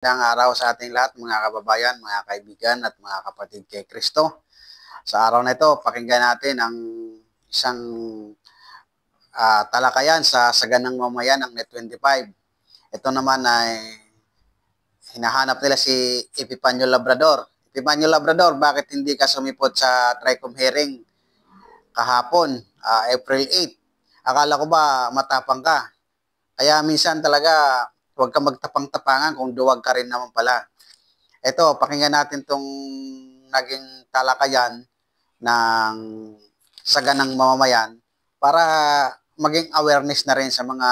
Magandang araw sa ating lahat mga kababayan, mga kaibigan at mga kapatid kay Kristo. Sa araw na ito, pakinggan natin ang isang talakayan sa Saganang Mamayan ng Net25. Ito naman ay hinahanap nila si Epipanyo Labrador. Epipanyo Labrador, bakit hindi ka sumipot sa TRICOM hearing kahapon, April 8? Akala ko ba matapang ka? Kaya minsan talaga huwag ka magtapang-tapangan kung duwag ka rin naman pala. Ito, pakinggan natin tong naging talakayan ng saganang mamamayan para maging awareness na rin sa mga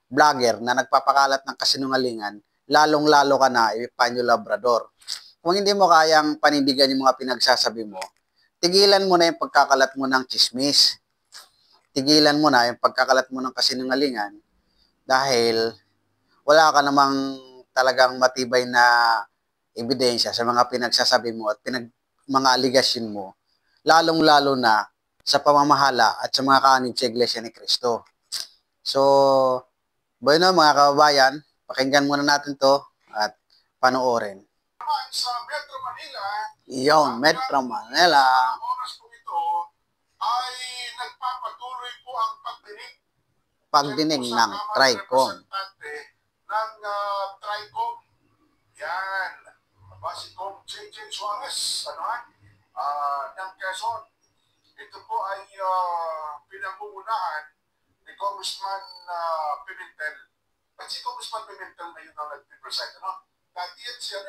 vlogger na nagpapakalat ng kasinungalingan, lalong-lalo ka na, Epipanyo Labrador. Kung hindi mo kayang panindigan yung mga pinagsasabi mo, tigilan mo na yung pagkakalat mo ng chismis. Tigilan mo na yung pagkakalat mo ng kasinungalingan dahil wala ka namang talagang matibay na ebidensya sa mga pinagsasabi mo at mga aligasyon mo, lalong-lalo na sa pamamahala at sa mga kaanib sa Iglesia ni Cristo. So, bueno mga kababayan, pakinggan muna natin to at panoorin. Sa Metro Manila, Yon, Metro Manila. Sa oras po ito ay nagpapatuloy po ang Pagdinig ng TRICOM. Ng TRICOM. Yan. Si Kong JJ Suarez, ng Quezon. Ito po ay pinangungunahan ni Congressman Pimentel. At si Congressman Pimentel na yun ang nag-preside, Dati yan siya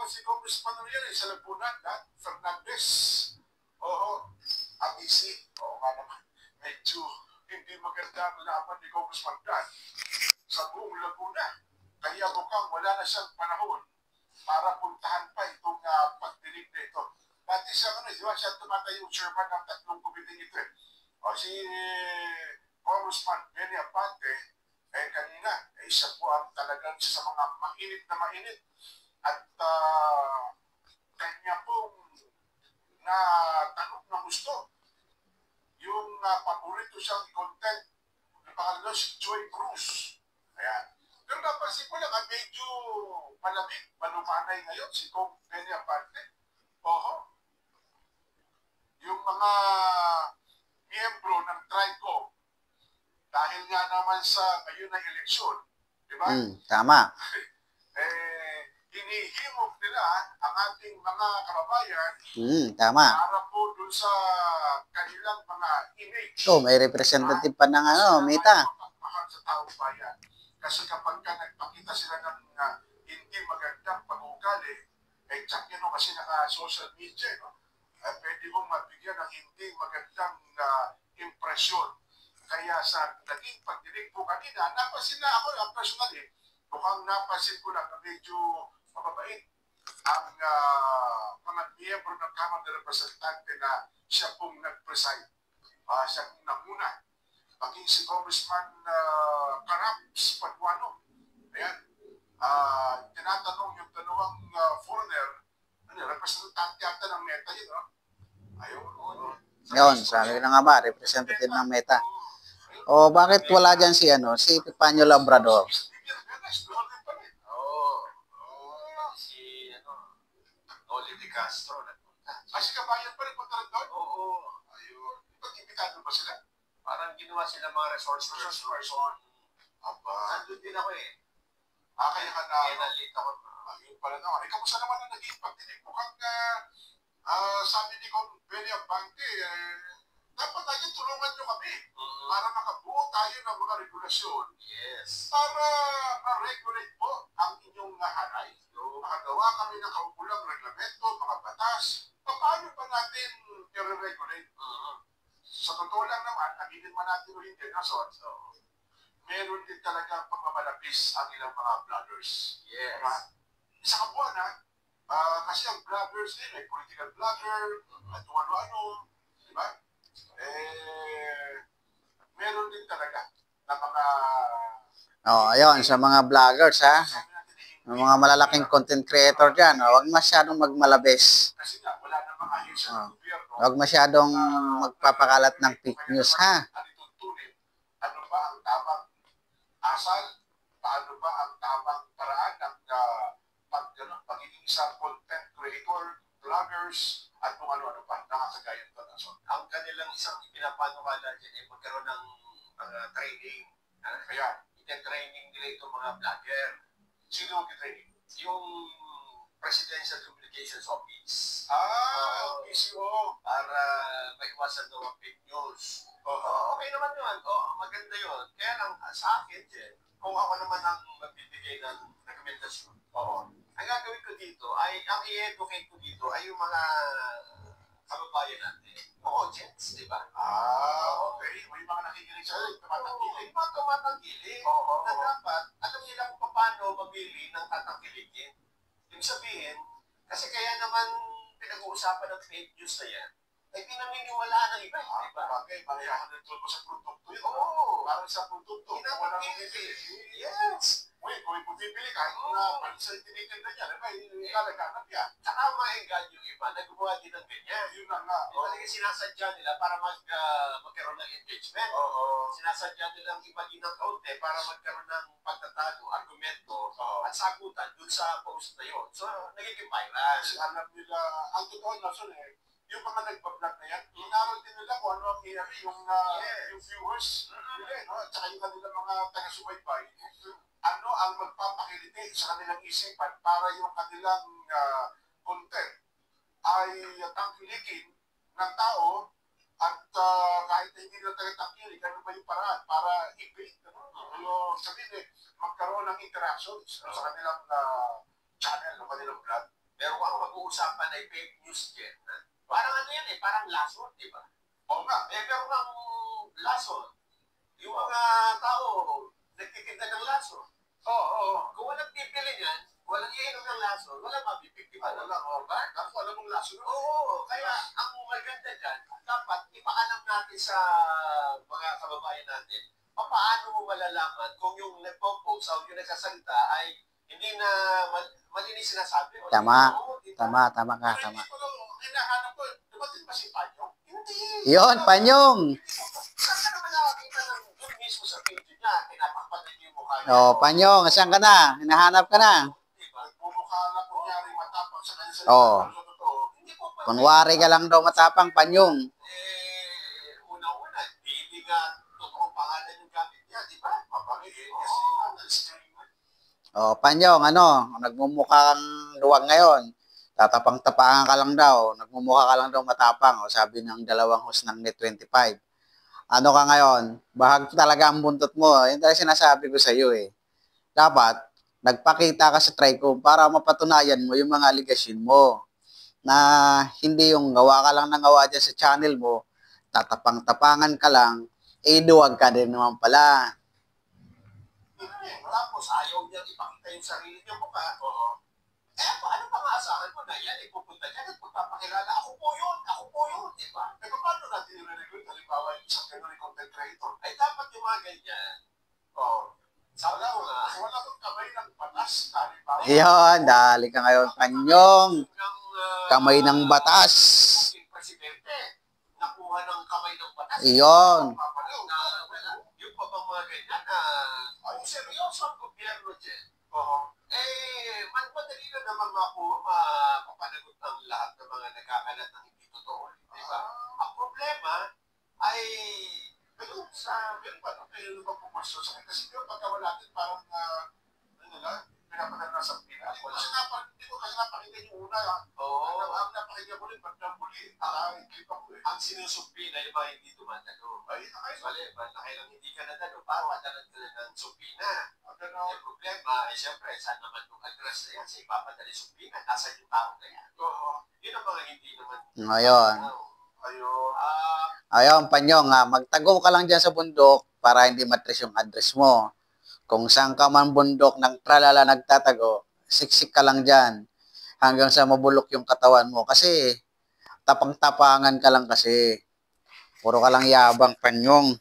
si Congressman yan, sa Lagunan, Fernandez. Oo, Abisi. Oo nga naman, medyo hindi maganda ang laban ni Congressman Dan sa buong Laguna. Kaya mukhang wala na siyang panahon para puntahan pa itong pagdinig na ito. Dati siya, di ba, siya tumatayong chairman ng tatlong committee ito. Si Congressman Benny Abante, kanina, isa po ang talagang sa mga mainit at kanya pong natanong na gusto yung paborito siyang content ng pangalan si Joy Cruz. Ayan. Pero napansin ko lang, medyo malamig, malumanay ngayon si Kong Benny Abante. Yung mga miyembro ng TRICOM, dahil nga naman sa ngayon na eleksyon, di ba? Tama. Hinihimok nila ang ating mga kababayan tama. para po dun sa kanilang mga image. May representative pa ng Mita. Mahal sa taong bayan. Kasi kapag ka nagpakita sila ng hindi magandang pag-ugali, tsak yun kasi naka-social media, pwede mong mabigyan ng hindi magandang impresyon. Kaya sa naging pagdinig po kanina, napansin na ako, personally, mukhang napansin ko lang na medyo mababait ang mga miyembro ng Kamara ng Representante na siya pong nag-preside. Siya pong namuna. Maging si Congressman Caraps Paduano. Ayan. Tinatanong yung dalawang foreigner, representante yata ng Meta yun, Yun, sabi na nga ba, representative ng Meta. Bakit wala dyan si Epipanyo Labrador? Oli de Castro nagpunta. Si Kabayan pa rin punta rin doon? Oo. Ayun. Pag-imbitado ba sila? Parang ginawa sila mga resource person. Nandun din ako kaya ka na. Kaya nalita ko. Ayun pala naman. Kamusta naman ang naging pagdinig? Mukhang sabi ni Kong Benny Abante, dapat tayo tulungan nyo kami para makabuo tayo ng mga regulasyon. Yes. Para ma-regulate po ang inyong hanay. Makagawa kami ng kaukulang reglamento, mga batas. Paano ba natin i-regulate? Sa totoo lang naman, aminin man natin o hindi, meron din talaga pagmamalapis ang ilang mga vloggers. Yes. Isa ka buwan kasi ang vloggers din, may political vlogger, at ano-ano, di ba? Meron din talaga na mga... ayun, sa mga vloggers, ng mga malalaking content creator dyan, huwag masyadong magmalabis. Kasi nga, wala namang ayun sa gobyerno. Huwag masyadong magpapakalat ng fake news, Ano ba ang tamang asal ba ang tamang paraan ng pagiging isang content creator, vloggers, at kung ano-ano pa nakakagaya ito. Ang kanilang isang pinapanukala dyan ay magkaroon ng training. Kaya, ite-training nila itong mga vlogger. Sino mag-training? Yung Presidential Communications Office. PCO. Para maiwasan daw ang fake news. Okay naman yun. Maganda yun. Kaya lang, sa akin, kung ako naman ang magbibigay ng rekomendasyon, ang gagawin ko dito ay, ang i-educate ko dito ay yung mga kababayan natin. Audience, di ba? Okay. May mga nakikinig sa tumatangkilig. Mga tumatangkilig. Na dapat, alam nila kung paano mamili ng tatangkiligin. Yung sabihin, kasi kaya naman pinag-uusapan ng fake news na yan, ay pinaminiwalaan ng iba. Bagay, barayahan ng tulpo sa produkto yun. Parang sa produkto. Pinapagpili. Yes. Kung pipili ka, na sa tinitinda niya, ilalaganan niya. Saka maenggan yung iba na gumawa din ng ganyan. Yun na nga. Talagang sinasadya nila para magkaroon ng engagement. Sinasadya nila ang iba din ng kaunti para magkaroon ng pagtatalo, argumento, at sagutan dun sa post na yun. So, nagiging viral. Kasi alam nila, ang totoo na yung mga nagpa-vlog na yan, inaral din nila kung ano ang nangyari, yung viewers, at saka yung kanilang mga taga-subaybay, ano ang magpapakiliti sa kanilang isipan para yung kanilang content ay tangkilikin ng tao at kahit hindi na taga-tangkilik, ano ba yung paraan para i-bait, yung sabihin magkaroon ng interactions sa kanilang channel, ng kanilang vlog. Pero kung ang mag-uusapan ay fake news din, parang ano yan parang lason, di ba? Oo nga. Meron kang lason. Yung mga tao, nagtitinda ng lason. Kung walang bibili niyan, walang iinom ng lason, walang mabibigtiman. Kasi alam mong lason. Kaya ang maganda dyan, dapat ipaalam natin sa mga kababayan natin, paano mo malalaman kung yung nagpo-post o yung nagsasalita ay hindi na malinis sinasabi. Tama ka. Hinahanap ko, dumating ba si Panyo? Hindi. Yun, Panyong. Saan ka naman nakakita ng yun mismo sa video niya, tinapakpan niya yung mukha niya. Panyong, saan ka na? Hinahanap ka na. Diba? Pumukha lang kunyari matapang sa kanya sa Hindi po pa. Kunwari ka lang daw matapang, Panyong. Una-una, hindi nga totoong pangalan yung gamit niya, di ba? Mapangigil kasi Panyong, nagmumukha kang luwag ngayon. Tatapang-tapangan ka lang daw. Nagmumukha ka lang daw matapang. Sabi ng dalawang host ng Net25. Ano ka ngayon? Bahag talaga ang buntot mo. Yun talaga sinasabi ko sa iyo Dapat, nagpakita ka sa Tricom para mapatunayan mo yung mga aligasyon mo. Na hindi yung gawa ka lang ng gawa dyan sa channel mo, tatapang-tapangan ka lang, duwag ka din naman pala. Tapos ayaw niyang ipakita yung sarili niya mukha. Paano pa maasahan mo na yan? Pupunta dyan at magpapakilala, ako po yun, di ba? Paano natin i-recruit? Halimbawa, yung isang ganun yung content creator. Ay, dapat yung mga ganyan. Sabi ko nga, wala kong kamay ng batas. Halimbawa. Iyon, dali ka ngayon, Panyong. Kamay ng batas. Presidente, nakuha ng kamay ng batas. Iyon. Yung pa bang mga ganyan na seryoso ang gobyerno dyan. Madali na naman mapapanagot ng lahat ng mga nagkakalat ng hindi totoo. Di ba? Ang problema ay ganun ba pumasok sa kasi yung pagkawa natin parang pinapadala sa Pinas. Hindi ko kasi napakinggan yung una. Ang napakinggan mo rin, pagkambuli. Ang sinusumpi na yung mga hindi tumatalo. Nakailang hindi ka natalo, parang madalan ka na ng sumpina. Yung problema, siyempre, saan naman yung address na yan? Sa ipapadala yung sumpina, nasa yung tao na yan. Yun ang mga hindi naman. Ngayon. Ayun, Panyong, magtago ka lang dyan sa bundok para hindi matres yung address mo. Kung saan ka man bundok ng tralala nagtatago, siksik ka lang dyan hanggang sa mabulok yung katawan mo. Kasi tapang-tapangan ka lang kasi. Puro ka lang yabang, Panyong.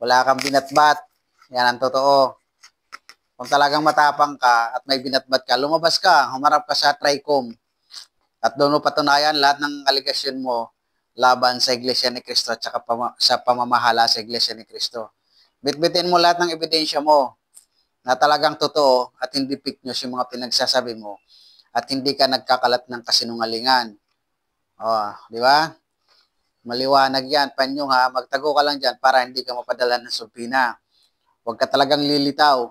Wala kang binatbat. Yan ang totoo. Kung talagang matapang ka at may binatbat ka, lumabas ka, humarap ka sa Tricom. At doon mo patunayan lahat ng aligasyon mo laban sa Iglesia ni Cristo at sa pamamahala sa Iglesia ni Cristo. Bitbitin mo lahat ng ebidensya mo na talagang totoo at hindi fake news yung mga pinagsasabi mo at hindi ka nagkakalat ng kasinungalingan. Di ba? Maliwanag yan, Panyo ha. Magtago ka lang dyan para hindi ka mapadala ng subpina. Huwag ka talagang lilitaw.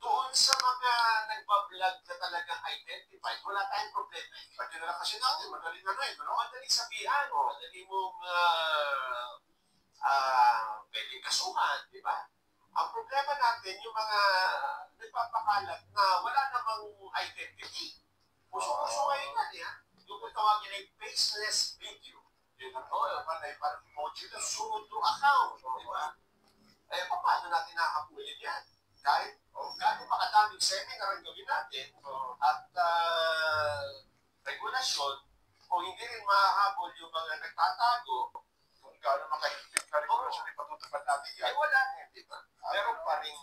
Doon sa mga nagbablog na talagang identified, wala tayong problema. Pati na lang kasi natin, madaling no? Madaling sabihan, madaling mong pwedeng kasuhan, di ba? Ang problema natin, yung mga nagpapakalat na wala namang identity. Puso-puso ngayon yan, yung kung tawagin ay faceless video. Yun ang parang emoji na pseudo account, di ba? Paano natin nakakapulin yan? Kahit gano'n pa kadaming seminar ang gawin natin at regulasyon, kung hindi rin mahahabol yung mga nagtatago, kung gano'n makahigpit na regulasyon, ipatutupad natin yan. Wala di ba? Meron pa rin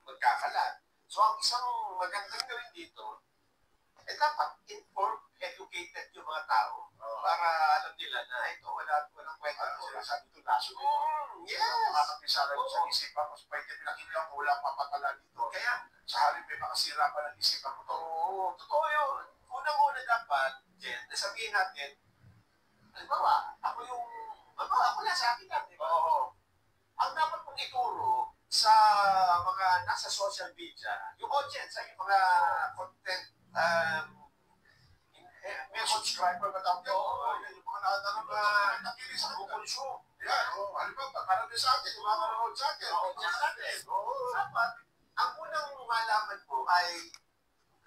magkakalat. So, ang isang magandang gawin dito, dapat informed, educated yung mga tao para alam nila na ito, walang kwenta. Sabi ito, laso ito. Yes! Makakapisara ko sa isipan, mas pwede pinakita ko, wala papatala dito. Kaya, sa halip may makasira pa ng isipan ko to. Totoo yun. Unang-una dapat, Jen, nasabihin natin, halimbawa, ako na sa akin natin. Ang dapat mong ituro sa mga nasa social media, yung audience, yung mga content, may subscriber ba daw? Yung mga nakikinig sa kukulisyo. Yan, halimbawa, parang sa akin, yung mga nanonood sa akin. Dapat, ang unang malaman mo ay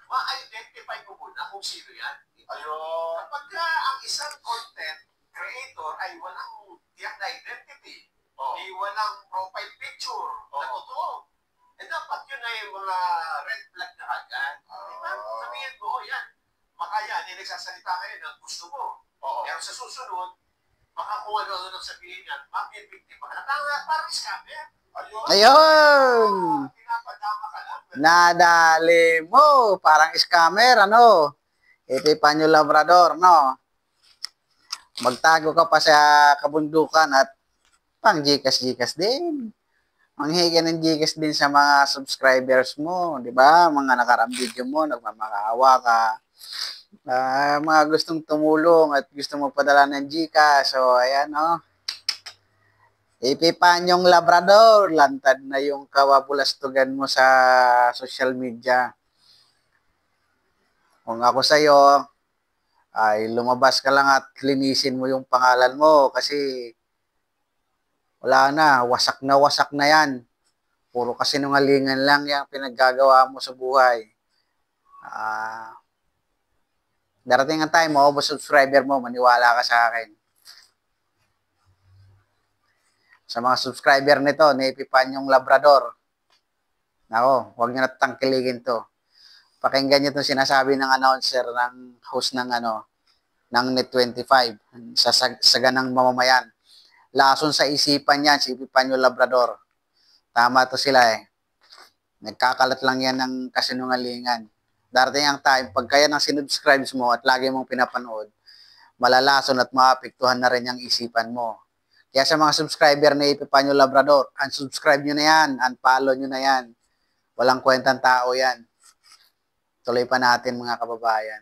ma-identify mo muna kung sino yan. Kapag ang isang content creator ay walang tiyak na identity, walang profile picture na totoo, dapat yun ay mga red flag na agad. Diba? Sabihin mo, yan, baka yan, nagsasalita ngayon ang gusto mo. Pero sa susunod, baka kung ano nang sabihin yan, mapipiktima ka na. Parang scammer. Ayun! Pinapadama ka lang. Nadali mo! Parang scammer, ano? Epipanyo Labrador, no? Magtago ka pa sa kabundukan at pang Gcash din. Manghiga ng Gcash din sa mga subscribers mo, di ba? Mga nakarang video mo, nagmamakaawa ka. Mga gustong tumulong at gusto magpadala ng Gcash. So, ayan, no? Epipanyong Labrador, lantad na yung kawabulastugan mo sa social media. Kung ako sa'yo, ay lumabas ka lang at linisin mo yung pangalan mo kasi wala na wasak na yan. Puro kasinungalingan lang yung pinaggagawa mo sa buhay. Darating ang time, maubos subscriber mo, maniwala ka sa akin. Sa mga subscriber nito, ni Epipanyong Labrador, nako, huwag nyo natangkiligin to. Pakinggan nyo itong sinasabi ng announcer, ng host ng Net25 sa saganang mamamayan. Lason sa isipan yan, si Epipanyo Labrador. Tama to sila Nagkakalat lang yan ng kasinungalingan. Darating ang time, pag kaya ng sinubscribes mo at lagi mong pinapanood, malalason at maapektuhan na rin yung isipan mo. Kaya sa mga subscriber ni Epipanyo Labrador, unsubscribe nyo na yan, unfollow nyo na yan. Walang kwentang tao yan. Tuloy pa natin mga kababayan.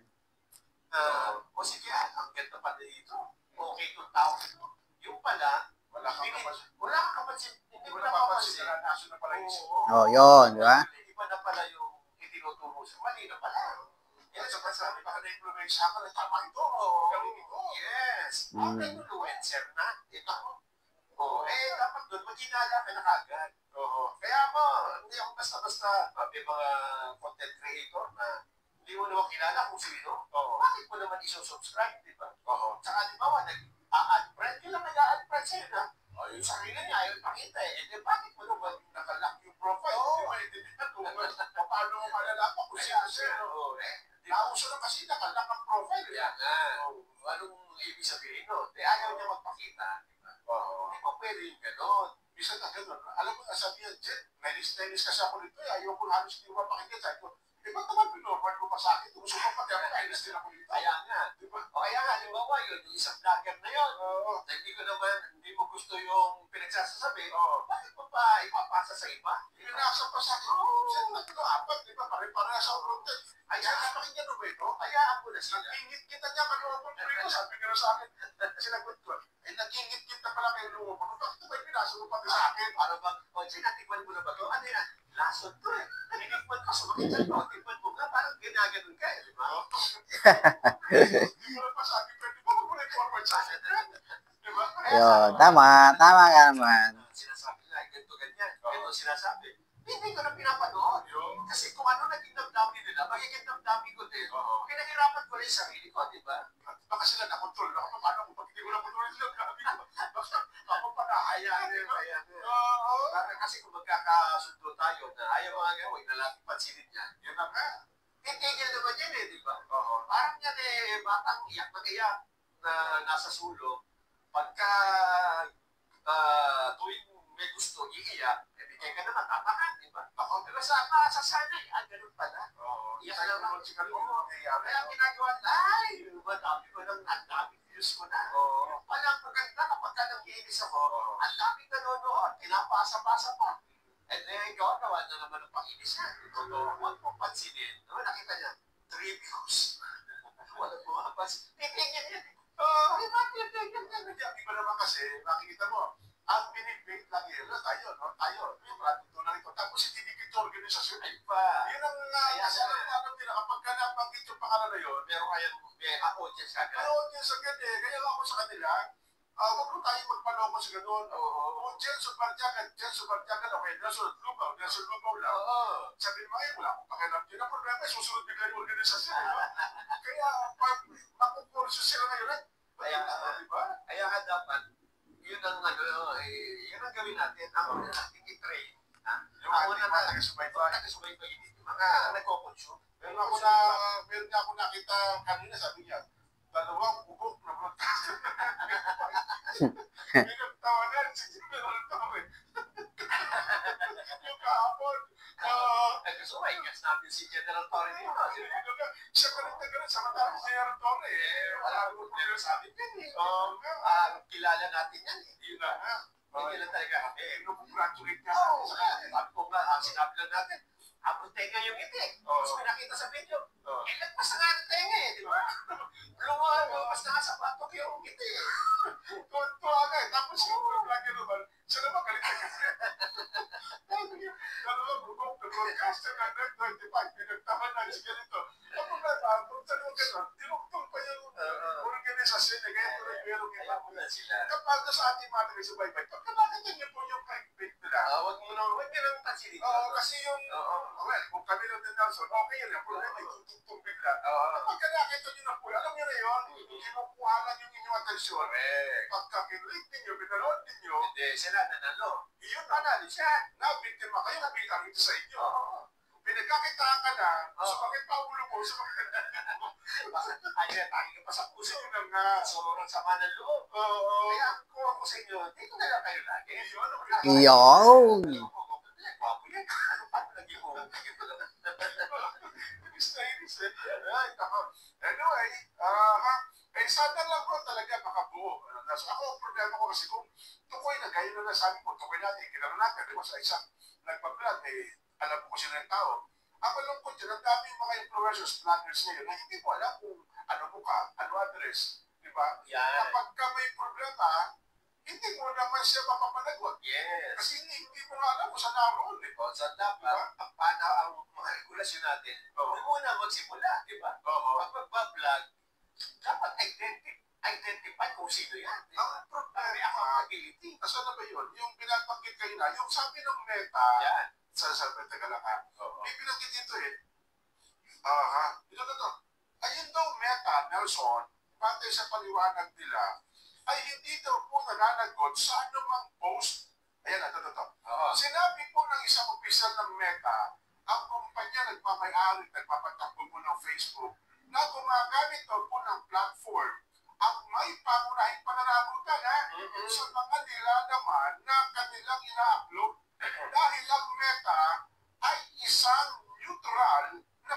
O sige, ang ganda pa dito. Okay itong tao ito. Yung pala, wala kang kapansin. Hindi mo napapansin. Naso na pala yung isip mo. Yun, di ba? Iba na pala yung itinuturo sa mali na pala. Yan, sa pasabi, baka na-influence ako na tama ito. Gawin ito. Yes. Influencer na. Ito. Dapat doon, maghinala ka na kagad. Kaya hindi ako basta-basta, may mga content creator na hindi mo naman kilala kung sino. Bakit mo naman isusubscribe, di ba? Tsaka, di ba, nag-a-add friend, yun lang nag-a-add friend sa'yo na. Yung sarili niya, ayaw pakita bakit mo naman nakalock yung profile? Hindi mo naiintindihan kung paano mo malalaman kung sino. Nauso na kasi nakalock ang profile. Anong ibig sabihin nun? Ayaw niya magpakita. Hindi pa pwede yung gano'n. Bisa na gano'n. Alam mo, sabi yan, Jen, nainis kasi ako nito. Ayaw ko halos hindi mo mapakinggan. Sabi ko, ba't naman pinorward mo pa sa akin? Gusto ko pati ako, kainis din ako dito. Kaya nga. Diba? O kaya nga, halimbawa yun, yung isang vlogger na yun, Oo. na hindi mo gusto yung pinagsasasabi, Oo. bakit mo pa ipapasa sa iba? Pinasa pa sa akin. Tatlo, apat, di ba? Pare-pareha sa content. Ay, nakakinggan mo ba ito? Hayaan mo na sila. Nag-ingit kita niya, manunod ko. Sabi ka na sa akin. Sinagot ko. Nag-ingit kita pala kayo lumo. Bakit ba pinasa mo pati sa akin? Para bang, sinatikman mo na ba ito? Ano yan? Lasot to eh. Tinikman ko, sumakit sa ito. Tikman mo nga, parang ginaganon ka eh, di ba? Hindi mo na pa sabi, pwede mo mo na-forward sa akin. Di ba? Yun, tama ka naman. Sinasabi na, ganito ganyan. Ganito sinasabi. Hindi ko na pinapanood. Kasi kung ano naging damdamin nila, magiging damdamin ko din. Pinahirapan ko rin yung sarili ko, di ba? Baka sila na-control. Baka paano kung pag hindi ko na-control sila, grabe ko. Ako pa Ayan, nahayaan. ayan. Oo. Kasi kung magkakasundo tayo na ayaw mga gawin na natin pansinin niya, Yun na nga. titigil naman yan eh, di ba? Oo. Parang yan eh, batang iyak na iyak na nasa sulo. Pagka tuwing may gusto, iiyak, kaya ka naman tatakan, di ba? Ako, Pero masasanay, ganun pala. oo. Iyak na lang. Psychological Oo. nangyayari. Kaya ang ginagawa, ay, madami ko lang, ang dami views ko na. Oo. Walang maganda kapag ka nag-iinis ako, Oo. ang daming nanonood, pinapasa-pasa pa. And then, gawa na naman ng panginis yan. Totoo, huwag mong pansinin. Diba, nakita niya, 3 views. Walang pumapansin. Titigil yan. Oo. Diba, titigil yan. Hindi ba naman kasi, makikita mo, ang binibig lang yun, tayo, no? Tayo, yung maraming tunay ito. Tapos hindi dikit organisasyon. Ay pa. Yun ang Kaya kasi nga. alam nila, kapag ka nabanggit yung pangalan na yun, Pero kaya, may audience ka ka. ano yun sa ganyan, kaya ako sa kanila, huwag mo tayo magpaloko sa ganun. Oo. Kung Jelson Bartiagan, okay, Nelson Lugaw lang. Oo. Sabi mo, ay, wala akong pakialam din. Ang problema, susunod bigla yung organisasyon. Kaya, pag makukurso sila ngayon, Kaya, di ba? Kaya nga dapat, yun ang yun ang gawin natin. Ako na natin i-train. Yung Ako ating na mga taga-subaybay. taga-subaybay, yung mga nagko-consume. Meron niya ako nakita kanina, sabi niya, 2 bubok na broadcast. Pinagtawanan si General Torre. Yung kahapon, Nagkasumay, guess natin si General Torre dito. siya pa rin na gano'n, samantalang si General Torre, wala akong problema sa amin yan eh. Kilala natin yan. Yun na nga. Hindi na talaga. Congratulate niya Oo, sa akin. sabi ko nga, sinabi lang natin, abot tenga yung itik. Tapos pinakita sa video, lagpas na nga ang tenga eh, di ba? Lumabas na nga sa patok yung itik. Tuwa ka eh. Tapos yung vlogger naman, siya naman galit na kasi. Dalawang bubok na broadcaster na Net 25, pinagtaman na si ganito. Ang problema, kung saan mo gano'n, tinugtong pa yung organisasyon na kaya tuloy merong iba. Kaya mo na sila. Kapag sa ating mga taga-subaybay, pagka nakita niyo po yung clickbait nila, Huwag mo nang pansinin. kasi yung, well, kung kami lang din Nelson, okay yun, yung problema, itutugtong bigla. Kapag nakita niyo na po, alam niyo na yun, kinukuha lang yung inyong atensyon. Pagka kinlink ninyo, pinanood ninyo, Hindi, sila nanalo. yun nanalo siya. Nabiktima kayo, nabiktima ito sa inyo. Pinagkakitaan ka na, sumakit pa ulo mo, sumakit Ay, tayo ka pa sa puso. yun na nga. Sobrang sama ng loob. Oo. Kaya kung ako sa inyo, dito na lang kayo lagi. Yun. Bago yan. Ano pa lagi mo? Ganito lang. Inis na inis eh. Ay, nako. Anyway, sana lang ko talaga makabuo. Ako, problema ko kasi kung tukoy na, gaya na nasabi ko, tukoy natin, kilala natin, di ba sa isang nagpa-vlog, alam ko sila ng tao. Ang malungkot yun, ang daming mga influencers, vloggers ngayon, na hindi mo alam kung ano mukha, ano address. Di ba? Yan. Kapag ka may problema, hindi mo naman siya mapapanagot. Yes. Kasi hindi mo nga alam kung saan naroon eh. O, so dapat, ang paano ang mga regulasyon natin, doon muna magsimula, di ba? Oo. Kapag ba-vlog, dapat identify kung sino yan. Di ba? May accountability. Kasi ano ba yun? Yung pinabanggit kayo na, yung sabi ng Meta, Yan. sa teka lang ha, Oo. may pinanggit dito eh. Ito. Ayun daw Meta, Nelson, batay sa paliwanag nila, ay hindi daw po nananagot sa anumang post. Ayan, ito. Oo. Sinabi po ng isang opisyal ng Meta, ang kumpanya nagmamayari, nagpapatakbo po ng Facebook, na gumagamit daw po ng platform ang may pangunahing pananagutan sa mga nilalaman na kanilang ina-upload dahil ang Meta ay isang neutral na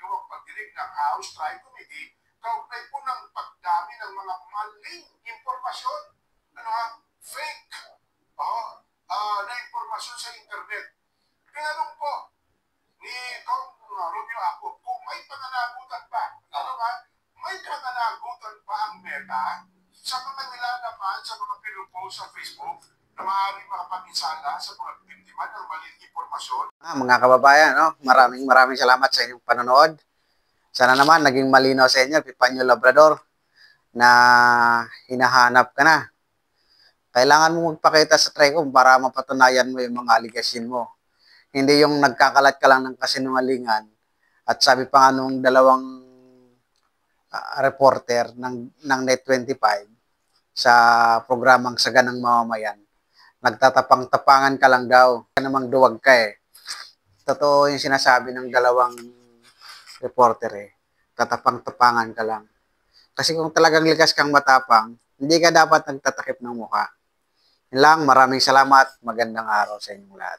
ginagawang pagdinig ng House Tri-Committee kaugnay po ng pagdami ng mga maling impormasyon. Ano ha? Fake. Na impormasyon sa internet. Tinanong po ni Kong Romeo Apo kung may pananagutan ba. Ano nga? May pananagutan ba ang Meta sa mga nilalaman sa mga pinupost sa Facebook na maaaring makapaginsala sa mga biktima ng maling impormasyon? Mga kababayan, no? Maraming salamat sa inyong panonood. Sana naman naging malinaw sa inyo, Epipanyo Labrador, na hinahanap ka na. Kailangan mo magpakita sa TRICOM para mapatunayan mo yung mga aligasyon mo. Hindi yung nagkakalat ka lang ng kasinungalingan. At sabi pa nga nung dalawang reporter ng Net25 sa programang Saganang Mamamayan, nagtatapang-tapangan ka lang daw. Kaya namang duwag ka eh. Totoo yung sinasabi ng dalawang reporter eh. Tatapang-tapangan ka lang. Kasi kung talagang likas kang matapang, hindi ka dapat nagtatakip ng mukha. Yun lang, maraming salamat. Magandang araw sa inyong lahat.